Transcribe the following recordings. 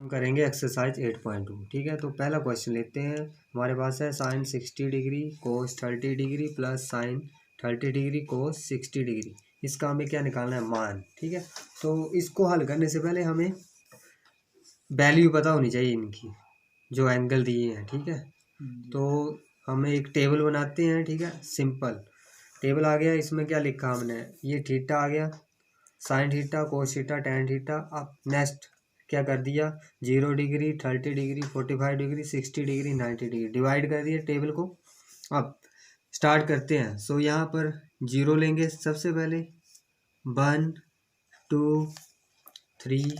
करेंगे एक्सरसाइज 8.2। ठीक है, तो पहला क्वेश्चन लेते हैं। हमारे पास है sine 60 degree cos 30 degree plus sine 30 degree cos 60 degree. इसका हमें क्या निकालना है, मान। ठीक है, तो इसको हल करने से पहले हमें वैल्यू पता होनी चाहिए इनकी, जो एंगल दिए हैं। ठीक है, तो हमें एक टेबल बनाते हैं। ठीक है, सिंपल टेबल आ गया। इसमें क्या लिखा हमने, ये थीटा आ गया, sine theta cos theta tan theta. अब नेक्स्ट क्या कर दिया, 0 degree 30 degree 45 degree 60 degree 90 degree divide कर दिया टेबल को। अब स्टार्ट करते हैं। सो यहाँ पर 0 लेंगे सबसे पहले, 1 2 3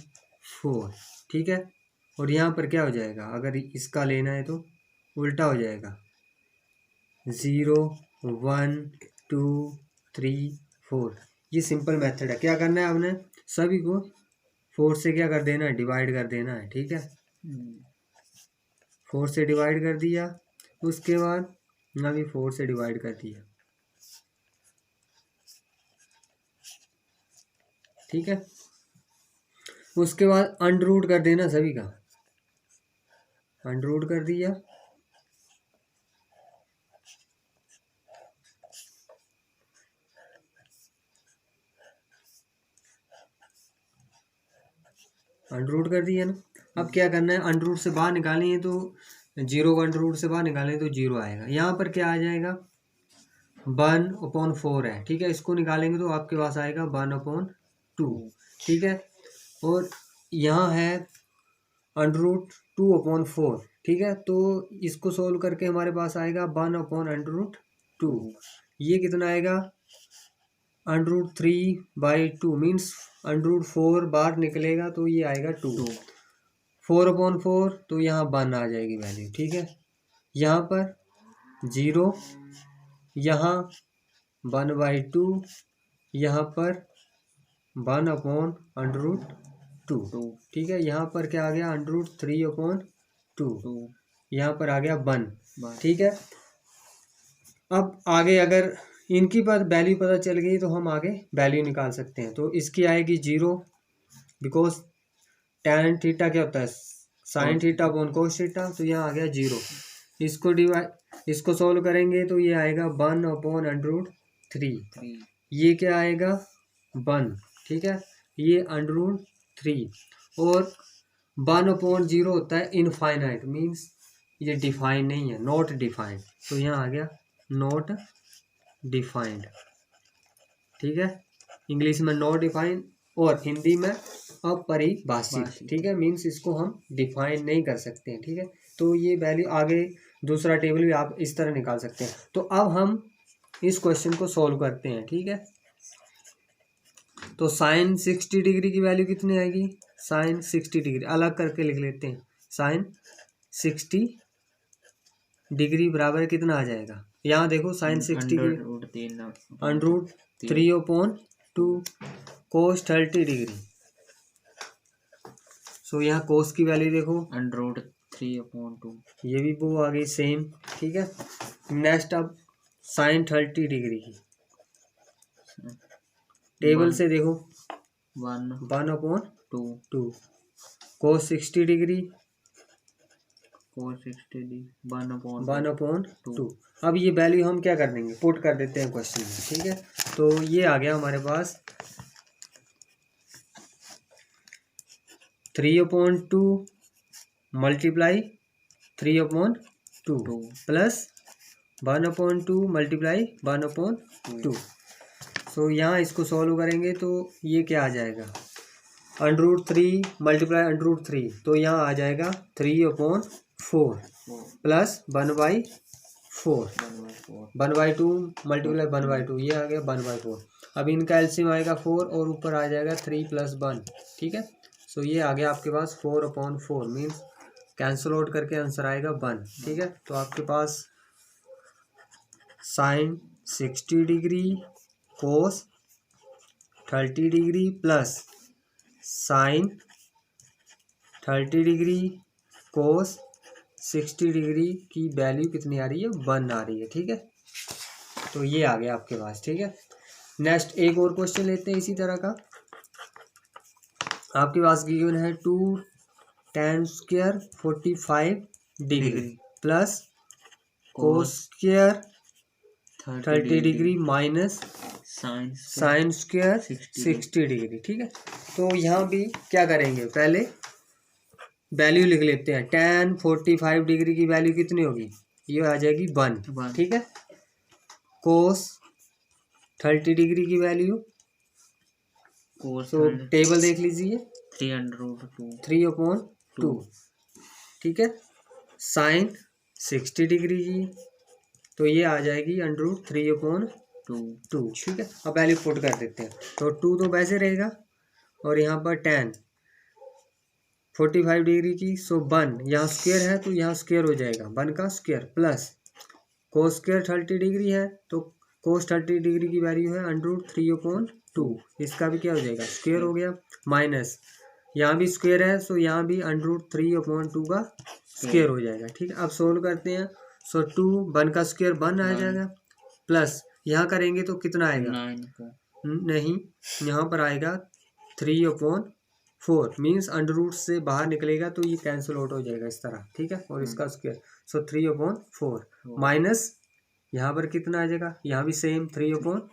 4। ठीक है, और यहाँ पर क्या हो जाएगा, अगर इसका लेना है तो उल्टा हो जाएगा, 0 1 2 3 4। ये सिंपल मेथड है। क्या करना है, हमने सभी को 4 से क्या कर देना है, डिवाइड कर देना है। ठीक है, 4 से डिवाइड कर दिया, उसके बाद अभी 4 से डिवाइड कर दिया। ठीक है, उसके बाद अंडर रूट कर देना सभी का, अंडर रूट कर दिया। अंडर रूट कर दिया ना। अब क्या करना है, अंडर रूट से बाहर निकालेंगे तो 0 को अंडर रूट से बाहर निकालेंगे तो 0 आएगा। यहाँ पर क्या आ जाएगा, 1/4 है। ठीक है, इसको निकालेंगे तो आपके पास आएगा 1/2। ठीक है, और यहाँ है अंडर रूट 2/4। ठीक है, तो इसको सोल्व करके हमारे पास आएगा 1/√2। ये कितना आएगा, √3/2 मीन्स √4 बाहर निकलेगा तो ये आएगा 2। 4/4 तो यहाँ 1 आ जाएगी वैल्यू। ठीक है, यहाँ पर 0, यहाँ 1/2, यहाँ पर 1/√2। ठीक है, यहाँ पर क्या आ गया, √3/2, यहाँ पर आ गया 1। ठीक है, अब आगे अगर इनकी पर वैल्यू पता चल गई तो हम आगे वैल्यू निकाल सकते हैं। तो इसकी आएगी 0, बिकॉज tan थीटा क्या होता है, sine theta upon cos theta, तो यहाँ आ गया 0। इसको सोल्व करेंगे तो ये आएगा 1/√3। ये क्या आएगा, 1। ठीक है, ये √3, और 1/0 होता है इनफाइनाइट, मीन्स ये डिफाइन नहीं है, नॉट डिफाइंड, तो यहाँ आ गया नॉट डिफाइंड। ठीक है, इंग्लिश में नॉट डिफाइंड और हिंदी में अपरिभाषित। ठीक है, मीन्स इसको हम डिफाइन नहीं कर सकते हैं। ठीक है, तो ये वैल्यू आगे दूसरा टेबल भी आप इस तरह निकाल सकते हैं। तो अब हम इस क्वेश्चन को सॉल्व करते हैं। ठीक है, तो साइन 60 डिग्री की वैल्यू कितनी आएगी, साइन 60 डिग्री अलग करके लिख लेते हैं। साइन 60 डिग्री बराबर कितना आ जाएगा, यहाँ देखो साइन 60 डिग्री √3/2 कोस 30 डिग्री। सो यहाँ कोस की वैल्यू देखो √3/2, ये भी वो आ गई सेम। ठीक है, नेक्स्ट अब साइन 30 डिग्री की टेबल से देखो 1/2 कोस 60 डिग्री 1/2। अब ये वैल्यू हम क्या कर देंगे, पुट कर देते हैं क्वेश्चन में। ठीक है, तो ये आ गया हमारे पास 3/2 मल्टीप्लाई 3/2 प्लस 1/2 मल्टीप्लाई 1/2। सो यहाँ इसको सॉल्व करेंगे तो ये क्या आ जाएगा, √3 मल्टीप्लाई √3, तो यहाँ आ जाएगा 3/4 प्लस 1/4, 1/2 मल्टीप्लाई 1/2, ये आ गया 1/4। अब इनका एलसीएम आएगा 4 और ऊपर आ जाएगा 3 + 1। ठीक है, सो ये आ गया आपके पास 4/4 मीन्स कैंसिल आउट करके आंसर आएगा 1। ठीक है, तो आपके पास sine 60 degree cos 30 degree plus sine 30 degree cos 60 degree की वैल्यू कितनी आ रही है, 1 आ रही है। ठीक है, तो ये आ गया आपके पास। ठीक है, नेक्स्ट एक और क्वेश्चन लेते हैं इसी तरह का। आपके पास गिवन है 2 tan square 45 degree plus cos square 30 degree minus sine square 60 degree. ठीक है, तो यहाँ भी क्या करेंगे, पहले वैल्यू लिख लेते हैं। tan 45 डिग्री की वैल्यू कितनी होगी, ये आ जाएगी 1। ठीक है, कोस 30 डिग्री की वैल्यू, तो टेबल देख लीजिए 3/2। ठीक है, साइन 60 डिग्री की, तो ये आ जाएगी √3/2। ठीक है, अब वैल्यू पुट कर देते हैं, तो 2 तो वैसे रहेगा और यहाँ पर tan 45 डिग्री की, सो 1 यहाँ स्क्वायर है तो यहाँ स्क्वायर हो जाएगा 1 का square, plus cos square 30 degree है तो कोस 30 डिग्री की वैल्यू है √3/2, इसका भी क्या हो जाएगा, स्क्वायर हो गया, माइनस यहाँ भी स्क्वायर है सो यहाँ भी √3/2 का स्क्वायर हो जाएगा। ठीक है, अब सोल्व करते हैं, सो 2 1 का स्क्वायर 1 आ जाएगा, प्लस यहाँ करेंगे तो कितना आएगा, नहीं यहाँ पर आएगा 3/4, मीन्स √ से बाहर निकलेगा तो ये कैंसिल आउट हो जाएगा इस तरह। ठीक है, और इसका स्क्वायर, सो 3/4 माइनस यहाँ पर कितना आ जाएगा, यहाँ भी सेम 3/4।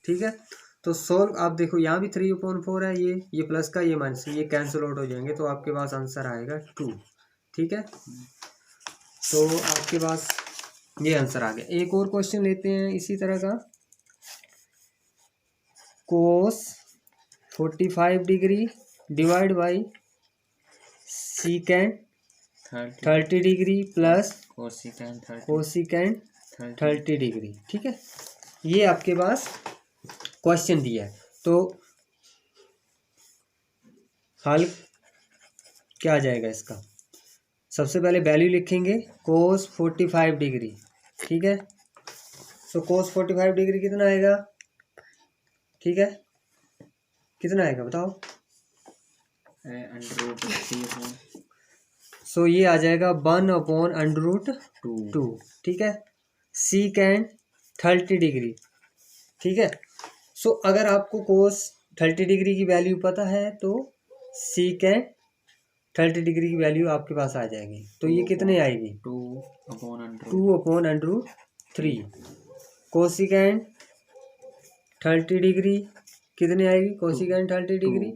ठीक है, तो सोल्व, आप देखो यहाँ भी 3/4 है, ये प्लस का ये माइनस, ये कैंसिल आउट हो जाएंगे तो आपके पास आंसर आएगा 2। ठीक है, तो आपके पास ये आंसर आ गया। एक और क्वेश्चन लेते हैं इसी तरह का, कोस 45 degree divide by सीकेंड 30 degree plus cosecant 30 degree. ठीक है, ये आपके पास क्वेश्चन दिया है, तो हल क्या आ जाएगा इसका, सबसे पहले वैल्यू लिखेंगे कोस 45 डिग्री। ठीक है, सो कोस 45 डिग्री कितना आएगा, ठीक है कितना आएगा बताओ, सो ये आ जाएगा 1/√2। ठीक है, सीकेंड 30 डिग्री। ठीक है, सो अगर आपको कोस 30 डिग्री की वैल्यू पता है तो सीकेंड 30 डिग्री की वैल्यू आपके पास आ जाएगी, तो ये कितने आएगी 2/√3। कोसिकेंड 30 डिग्री कितने आएगी, कोसिकेंड 30 डिग्री।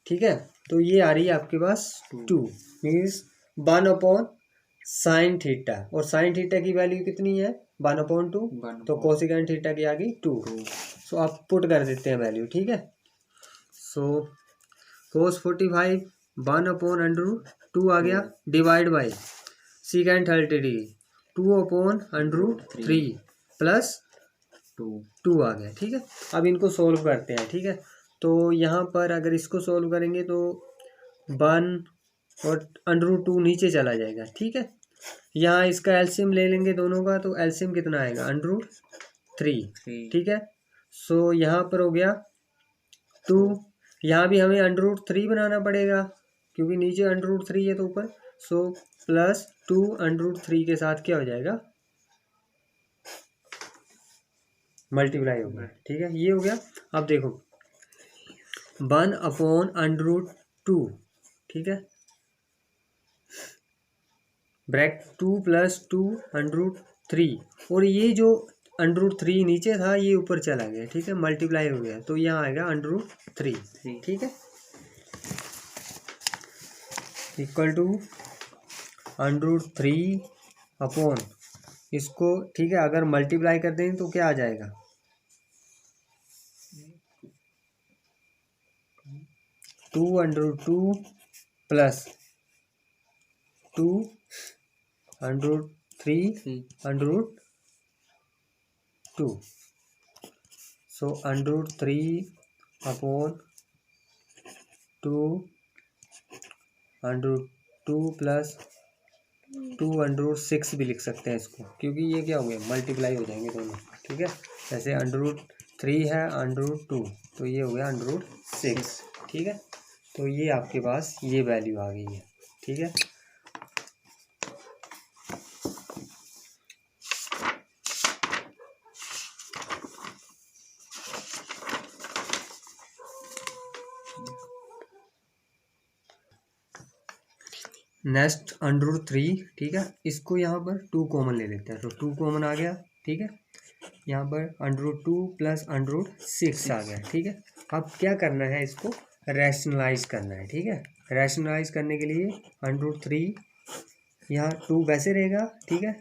ठीक है, तो ये आ रही है आपके पास 2, मीन्स 1/sin थीटा, और साइन थीटा की वैल्यू कितनी है 1/2, तो कोसिकेंड थीटा की आ गई 2। सो आप पुट कर देते हैं वैल्यू। ठीक है, सो कोस 45 1/√2 आ गया, डिवाइड बाई सीकेंड 30 डिग्री 2/√3 प्लस 2 आ गया। ठीक है, अब इनको सोल्व करते हैं। ठीक है, तो यहाँ पर अगर इसको सोल्व करेंगे तो 1 और √2 नीचे चला जाएगा। ठीक है, यहाँ इसका एलसीएम ले लेंगे दोनों का, तो एलसीएम कितना आएगा √3। ठीक है, सो यहाँ पर हो गया 2, यहाँ भी हमें √3 बनाना पड़ेगा क्योंकि नीचे √3 है तो ऊपर, सो प्लस 2 √3 के साथ क्या हो जाएगा, मल्टीप्लाई हो गया। ठीक है, ये हो गया। अब देखो 1/√2। ठीक है, ब्रैकेट 2 + 2 √3, और ये जो √3 नीचे था ये ऊपर चला गया। ठीक है, मल्टीप्लाई हो गया तो यहाँ आएगा √3। ठीक है, इक्वल टू √3 इसको, ठीक है, अगर मल्टीप्लाई कर दें तो क्या आ जाएगा, 2/2 प्लस 2 √3/2, सो √3/2 प्लस 2/6 भी लिख सकते हैं इसको, क्योंकि ये क्या हो गया, मल्टीप्लाई हो जाएंगे दोनों। ठीक है, जैसे √3 है √2, तो ये हो गया √6। ठीक है, तो ये आपके पास ये वैल्यू आ गई है। ठीक है, नेक्स्ट √3, ठीक है, इसको यहाँ पर 2 कॉमन ले लेते हैं, तो 2 कॉमन आ गया, ठीक है। यहाँ पर √2 प्लस √6 आ गया, ठीक है। अब क्या करना है, इसको रैशनलाइज करना है, ठीक है। रैशनलाइज करने के लिए √3 यहाँ 2 वैसे रहेगा, ठीक है।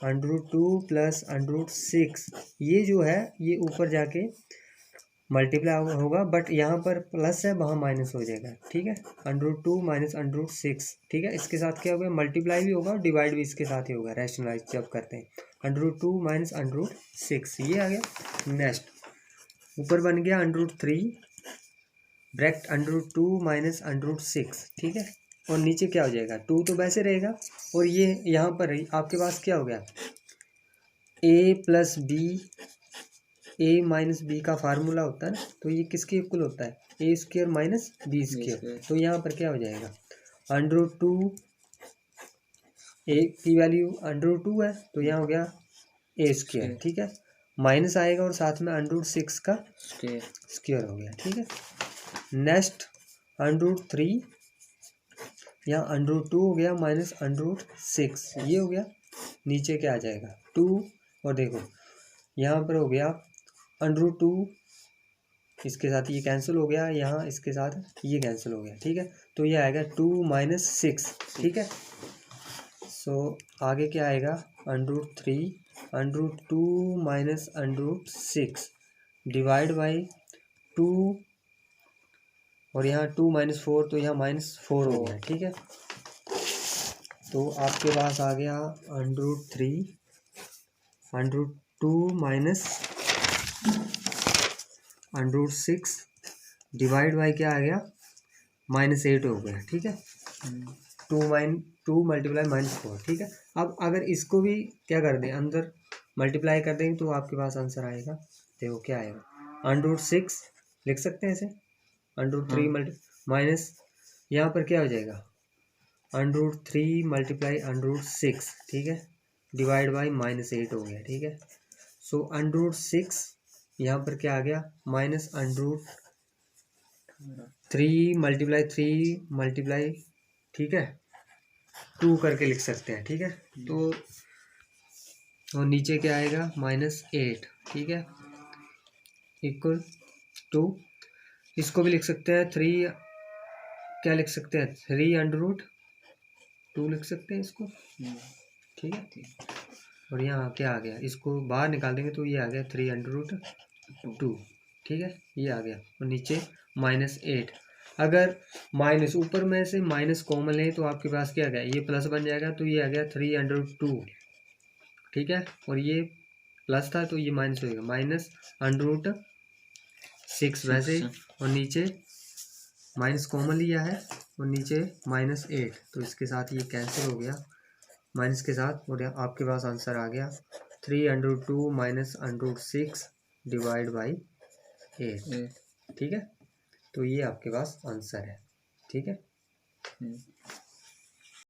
√2 प्लस √6 ये जो है ये ऊपर जाके मल्टीप्लाई होगा, बट यहाँ पर प्लस है वहाँ माइनस हो जाएगा, ठीक है। √2 माइनस √6, ठीक है। इसके साथ क्या होगा, मल्टीप्लाई भी होगा और डिवाइड भी इसके साथ ही होगा रैशनलाइज जब करते हैं। √2 माइनस √6 ये आ गया। नेक्स्ट ऊपर बन गया √3 ब्रैकेट √2 माइनस √6, ठीक है। और नीचे क्या हो जाएगा, 2 तो वैसे रहेगा, और ये यहाँ पर आपके पास क्या हो गया, a plus b, a minus b का फार्मूला होता है ना, तो ये किसके इक्वल होता है, a² माइनस b²। तो यहाँ पर क्या हो जाएगा, √2 a की वैल्यू √2 है, तो यहाँ हो गया a², ठीक है। माइनस आएगा और साथ में √6 का स्क्वायर हो गया, ठीक है। नेक्स्ट √3 यहाँ √2 हो गया माइनस √6 ये हो गया। नीचे क्या आ जाएगा 2, और देखो यहाँ पर हो गया √2, इसके साथ ये कैंसिल हो गया, यहाँ इसके साथ ये कैंसिल हो गया, ठीक है। तो ये आएगा 2 माइनस 6, ठीक है। सो आगे क्या आएगा, √3 √2 माइनस √6 डिवाइड बाई 2, और यहाँ 2 माइनस 4, तो यहाँ -4 हो गया, ठीक है। तो आपके पास आ गया √3 √2 माइनस √6 डिवाइड बाई क्या आ गया, -8 हो गया, ठीक है। 2 मल्टीप्लाई -4, ठीक है। अब अगर इसको भी क्या कर दें, अंदर मल्टीप्लाई कर देंगे तो आपके पास आंसर आएगा, देखो क्या आएगा, √6 लिख सकते हैं ऐसे, √3 माइनस यहाँ पर क्या हो जाएगा, √3 मल्टीप्लाई √6, ठीक है, डिवाइड बाई -8 हो गया, ठीक है। सो √6 यहाँ पर क्या आ गया, माइनस √3 मल्टीप्लाई, ठीक है, 2 करके लिख सकते हैं, ठीक है। तो और नीचे क्या आएगा, -8, ठीक है, इक्वल टू, इसको भी लिख सकते हैं 3, क्या लिख सकते हैं 3√2 लिख सकते हैं इसको, ठीक है। और यहाँ क्या आ गया, इसको बाहर निकाल देंगे तो ये आ गया 3√2, ठीक है, ये आ गया। और नीचे -8, अगर माइनस ऊपर में से माइनस कॉमन है तो आपके पास क्या आ गया, ये प्लस बन जाएगा, तो ये आ गया 3√2, ठीक है। और ये प्लस था तो ये माइनस हो जाएगा, -√6 वैसे, और नीचे माइनस कॉमन लिया है, और नीचे -8, तो इसके साथ ये कैंसिल हो गया माइनस के साथ, और आपके पास आंसर आ गया 3√2 माइनस √6 डिवाइड बाई 8, ठीक है। तो ये आपके पास आंसर है, ठीक है।